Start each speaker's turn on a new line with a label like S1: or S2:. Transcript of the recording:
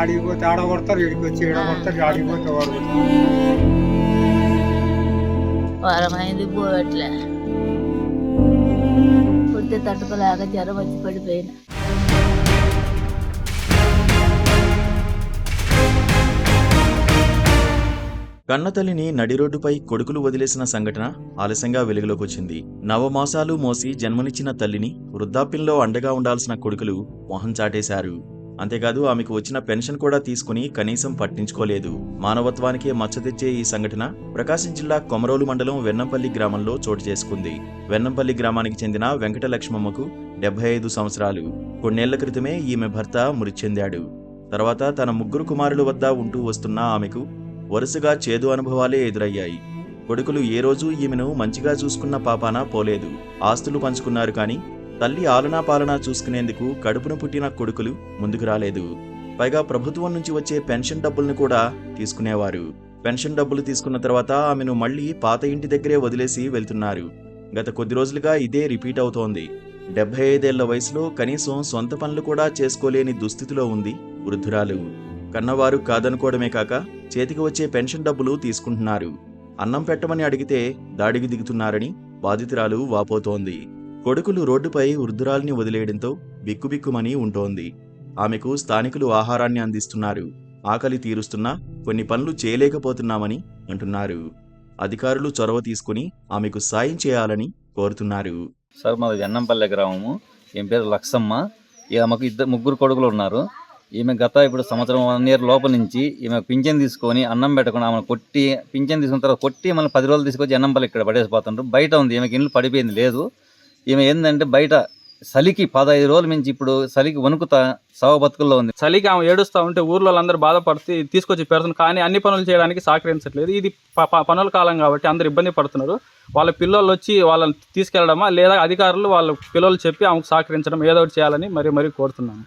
S1: ఆడిపోతే ఆడ కొడతారు, ఇడికి వచ్చి ఈడ కొడతారు, ఆడిపోతే వాడు
S2: వారమైంది పోవట్లే, పుట్టే తట్టుకోలేక జ్వరం వచ్చి పడిపోయినా.
S3: కన్నతల్లిని నడి రోడ్డుపై కొడుకులు వదిలేసిన సంఘటన ఆలస్యంగా వెలుగులోకొచ్చింది. నవమాసాలు మోసి జన్మనిచ్చిన తల్లిని వృద్ధాప్యంలో అండగా ఉండాల్సిన కొడుకులు మొహం చాటేశారు. అంతేకాదు ఆమెకు వచ్చిన పెన్షన్ కూడా తీసుకుని కనీసం పట్టించుకోలేదు. మానవత్వానికే మచ్చ తెచ్చే ఈ సంఘటన ప్రకాశం జిల్లా కొమరోలు మండలం వెన్నంపల్లి గ్రామంలో చోటు చేసుకుంది. వెన్నంపల్లి గ్రామానికి చెందిన వెంకటలక్ష్మమ్మకు 75 సంవత్సరాలు. కొన్నేళ్ల క్రితమే ఈమె భర్త మృతి చెందాడు. తర్వాత తన 3 కుమారుల వద్ద ఉంటూ వస్తున్న ఆమెకు వరుసగా చేదు అనుభవాలే ఎదురయ్యాయి. కొడుకులు ఏ రోజు ఈమెను మంచిగా చూసుకున్న పాపాన పోలేదు. ఆస్తులు పంచుకున్నారు కానీ తల్లి ఆలనా పాలనా చూసుకునేందుకు కడుపున పుట్టిన కొడుకులు ముందుకు రాలేదు. పైగా ప్రభుత్వం నుంచి వచ్చే పెన్షన్ డబ్బుల్ని కూడా తీసుకునేవారు. పెన్షన్ డబ్బులు తీసుకున్న తర్వాత ఆమెను మళ్లీ పాత ఇంటి దగ్గరే వదిలేసి వెళ్తున్నారు. గత కొద్ది రోజులుగా ఇదే రిపీట్ అవుతోంది. 75 ఏళ్ల వయసులో కనీసం సొంత పనులు కూడా చేసుకోలేని దుస్థితిలో ఉంది వృద్ధురాలు. కన్నవారు కాదనుకోవడమే కాక చేతికి వచ్చే పెన్షన్ డబ్బులు తీసుకుంటున్నారు. అన్నం పెట్టమని అడిగితే దాడికి దిగుతున్నారని బాధితురాలు వాపోతోంది. కొడుకులు రోడ్డుపై వృద్ధురాలిని వదిలేయడంతో బిక్కుబిక్కుమని ఉంటోంది. ఆమెకు స్థానికులు ఆహారాన్ని అందిస్తున్నారు. ఆకలి తీరుస్తున్నా కొన్ని పనులు చేయలేకపోతున్నామని అంటున్నారు. అధికారులు చొరవ తీసుకుని ఆమెకు సాయం చేయాలని కోరుతున్నారు.
S4: సార్ మాది వెన్నంపల్లె గ్రామము. ఈమె పేరు లక్ష్మమ్మ. ఆమెకు 3 కొడుకులు ఉన్నారు. ఈమె ఇప్పుడు సంవత్సరం 1 ఇయర్ లోపల నుంచి ఈమె పింఛన్ తీసుకొని అన్నం పెట్టకుండా ఆమెను కొట్టి, పింఛన్ తీసుకున్న తర్వాత కొట్టి మళ్ళీ 10 రోజులు తీసుకొచ్చి వెన్నంపల్లి ఇక్కడ పడేసిపోతుంటారు. బయట ఉంది, ఈమెకి ఇల్లు పడిపోయింది లేదు. ఈమె ఏంటంటే బయట చలికి 15 రోజుల నుంచి ఇప్పుడు చలికి వణుకుతా సవ బతుకుల్లో ఉంది.
S5: చలికి ఆమె ఏడుస్తూ ఉంటే ఊర్లో అందరూ బాధపడుతూ తీసుకొచ్చి పెడుతున్నారు. కానీ అన్ని పనులు చేయడానికి సహకరించట్లేదు. ఇది పనుల కాలం కాబట్టి అందరు ఇబ్బంది పడుతున్నారు. వాళ్ళ పిల్లలు వచ్చి వాళ్ళని తీసుకెళ్లడమా లేదా అధికారులు వాళ్ళ పిల్లలు చెప్పి ఆమెకు సహకరించడం ఏదో ఒకటి చేయాలని మరీ కోరుతున్నాను.